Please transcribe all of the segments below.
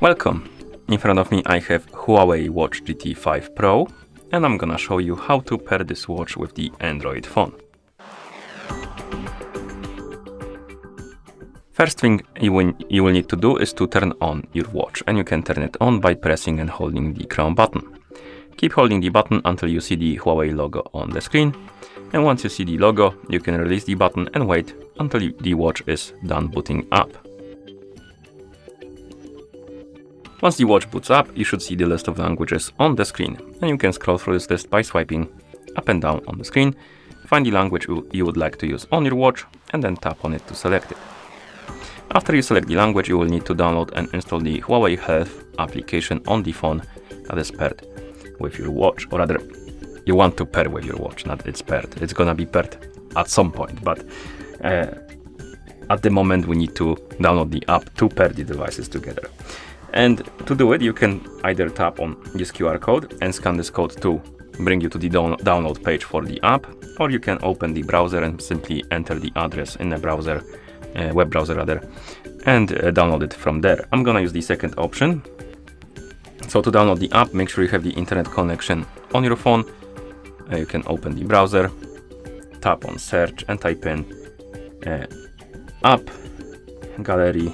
Welcome! In front of me I have HUAWEI Watch GT 5 Pro and I'm gonna show you how to pair this watch with the Android phone. First thing you will need to do is to turn on your watch, and you can turn it on by pressing and holding the crown button. Keep holding the button until you see the HUAWEI logo on the screen, and once you see the logo you can release the button and wait until the watch is done booting up. Once the watch boots up, you should see the list of languages on the screen, and you can scroll through this list by swiping up and down on the screen, find the language you would like to use on your watch, and then tap on it to select it. After you select the language, you will need to download and install the HUAWEI Health application on the phone that is paired with your watch, or rather, you want to pair with your watch, not it's paired. It's gonna be paired at some point, but at the moment we need to download the app to pair the devices together. And to do it, you can either tap on this QR code and scan this code to bring you to the download page for the app, or you can open the browser and simply enter the address in the browser, web browser rather, and download it from there. I'm gonna use the second option. So to download the app, make sure you have the internet connection on your phone. You can open the browser, tap on search and type in app gallery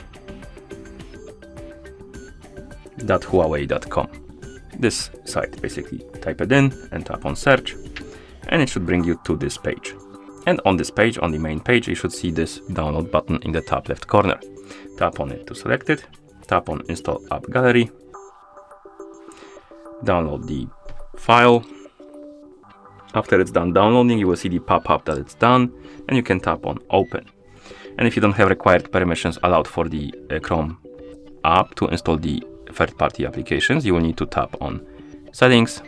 .huawei.com. This site, basically type it in and tap on search, and it should bring you to this page. And on this page, on the main page, you should see this download button in the top left corner. Tap on it to select it, tap on install app gallery, download the file. After it's done downloading, you will see the pop-up that it's done, and you can tap on open. And if you don't have required permissions allowed for the Chrome app to install the third-party applications, you will need to tap on settings,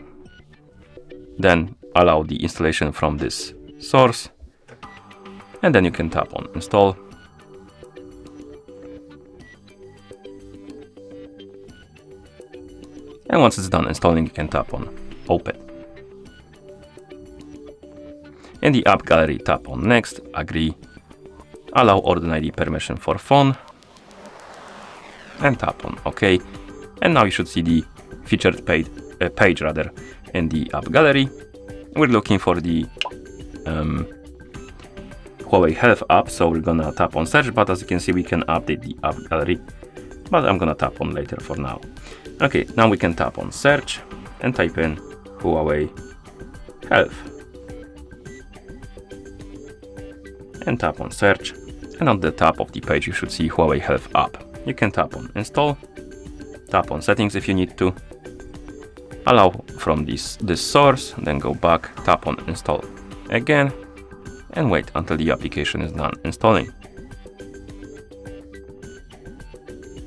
then allow the installation from this source, and then you can tap on install. And once it's done installing, you can tap on open. In the app gallery, tap on next, agree, allow ordinary permission for phone, and tap on OK. And now you should see the featured page in the app gallery. We're looking for the HUAWEI Health app, so we're gonna tap on search, but as you can see we can update the app gallery, but I'm gonna tap on later for now. Okay, now we can tap on search and type in HUAWEI Health and tap on search, and on the top of the page you should see HUAWEI Health app. You can tap on install, tap on settings if you need to, allow from this source, then go back, tap on install again, and wait until the application is done installing.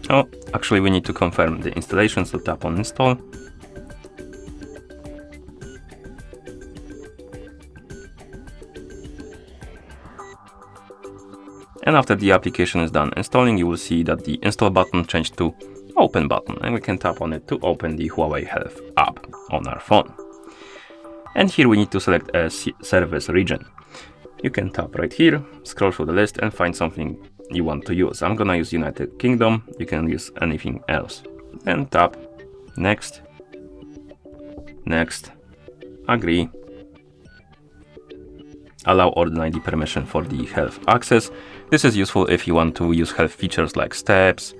Oh, actually we need to confirm the installation, so tap on install. And after the application is done installing, you will see that the install button changed to open button, and we can tap on it to open the HUAWEI Health app on our phone. And here we need to select a service region. You can tap right here, scroll through the list and find something you want to use. I'm gonna use United Kingdom, you can use anything else. Then tap next, next, agree, allow ordinary permission for the health access. This is useful if you want to use health features like steps,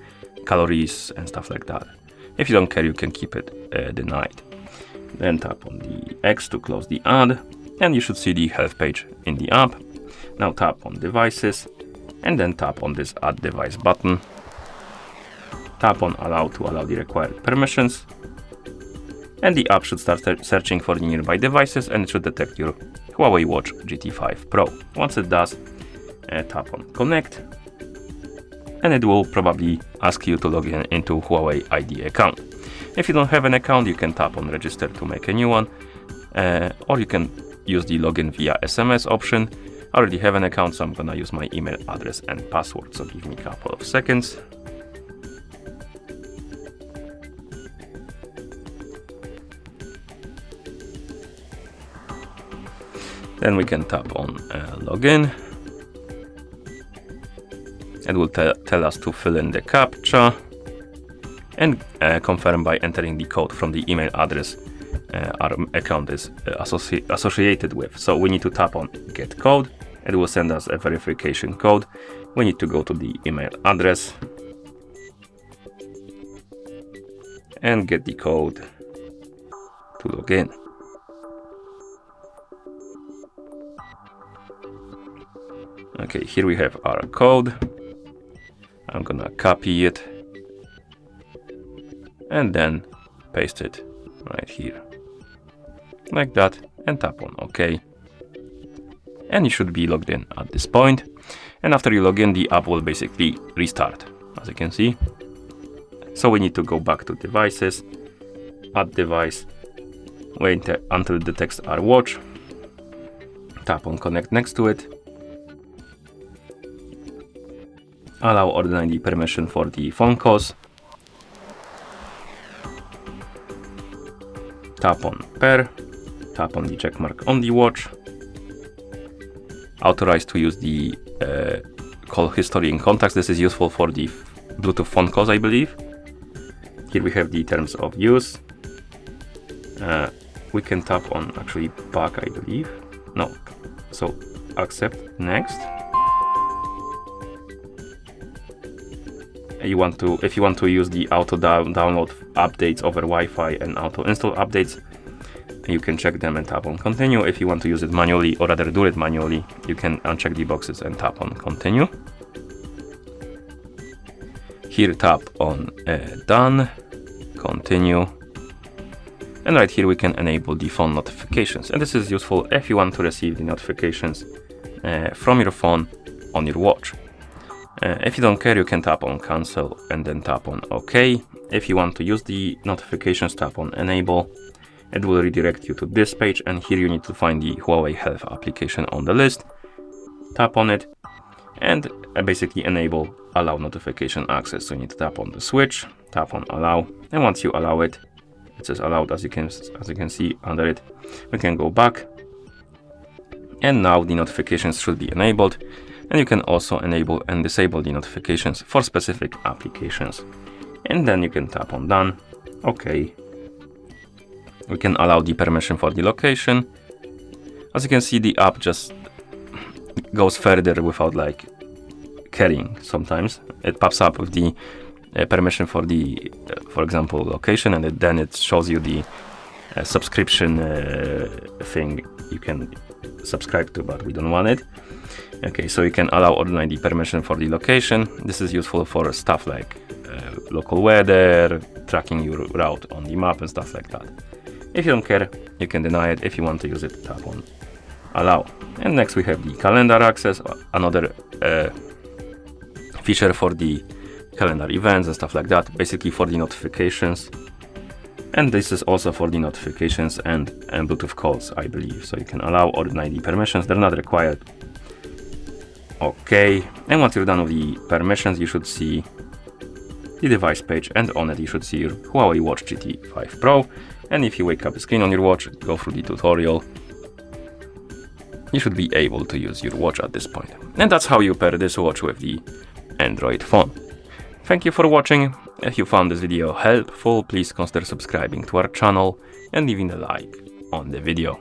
calories and stuff like that. If you don't care, you can keep it denied. Then tap on the X to close the ad, and you should see the health page in the app. Now tap on devices, and then tap on this add device button. Tap on allow to allow the required permissions, and the app should start searching for the nearby devices, and it should detect your HUAWEI Watch GT 5 Pro. Once it does, tap on connect, and it will probably ask you to log in into HUAWEI ID account. If you don't have an account, you can tap on register to make a new one, or you can use the login via SMS option. I already have an account, so I'm gonna use my email address and password, so give me a couple of seconds. Then we can tap on login. It will tell us to fill in the CAPTCHA. and confirm by entering the code from the email address our account is associated with. So we need to tap on get code. It will send us a verification code. We need to go to the email address and get the code to log in. Okay, here we have our code. I'm gonna copy it and then paste it right here like that and tap on OK. And you should be logged in at this point. And after you log in, the app will basically restart, as you can see. So we need to go back to devices, add device, wait until it detects our watch, tap on connect next to it, allow Order ID permission for the phone calls, tap on pair, tap on the check mark on the watch, authorize to use the call history in contacts. This is useful for the Bluetooth phone calls, I believe. Here we have the terms of use. We can tap on actually back, I believe. No, so accept, next. If you want to use the auto download updates over Wi-Fi and auto install updates, you can check them and tap on continue. If you want to use it manually, or rather do it manually, you can uncheck the boxes and tap on continue. Here tap on done, continue, and right here we can enable the phone notifications. And this is useful if you want to receive the notifications from your phone on your watch. If you don't care, you can tap on cancel and then tap on OK. If you want to use the notifications, tap on enable. It will redirect you to this page, and here you need to find the Huawei Health application on the list. Tap on it and basically enable allow notification access. So you need to tap on the switch, tap on allow, and once you allow it, it says allowed, as you can see under it. We can go back, and now the notifications should be enabled, and you can also enable and disable the notifications for specific applications. And then you can tap on done, OK. We can allow the permission for the location. As you can see, the app just goes further without like caring. Sometimes it pops up with the permission for the, for example, location, and then it shows you the subscription thing you can subscribe to, but we don't want it. Okay, so you can allow Order ID permission for the location. This is useful for stuff like local weather, tracking your route on the map and stuff like that. If you don't care, you can deny it. If you want to use it, tap on allow. And next we have the calendar access, another feature for the calendar events and stuff like that, basically for the notifications. And this is also for the notifications and Bluetooth calls, I believe. So you can allow Order ID permissions, they're not required. Okay, and once you're done with the permissions, you should see the device page, and on it you should see your Huawei Watch GT 5 Pro. And if you wake up a screen on your watch, go through the tutorial, you should be able to use your watch at this point. And that's how you pair this watch with the Android phone. Thank you for watching. If you found this video helpful, please consider subscribing to our channel and leaving a like on the video.